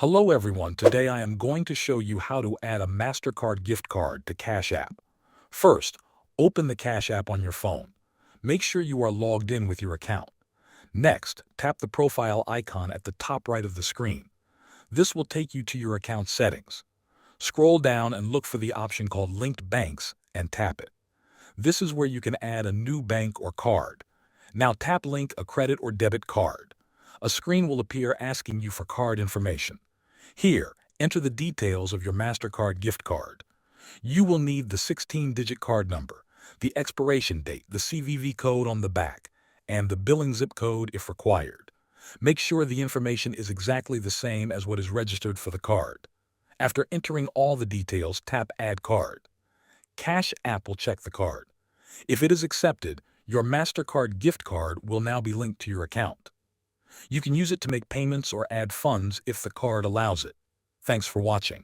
Hello everyone, today I am going to show you how to add a Mastercard gift card to Cash App. First, open the Cash App on your phone. Make sure you are logged in with your account. Next, tap the profile icon at the top right of the screen. This will take you to your account settings. Scroll down and look for the option called Linked Banks and tap it. This is where you can add a new bank or card. Now tap Link a credit or debit card. A screen will appear asking you for card information. Here, enter the details of your Mastercard gift card. You will need the 16-digit card number, the expiration date, the CVV code on the back, and the billing zip code if required. Make sure the information is exactly the same as what is registered for the card. After entering all the details, tap Add Card. Cash App will check the card. If it is accepted, your Mastercard gift card will now be linked to your account. You can use it to make payments or add funds if the card allows it. Thanks for watching.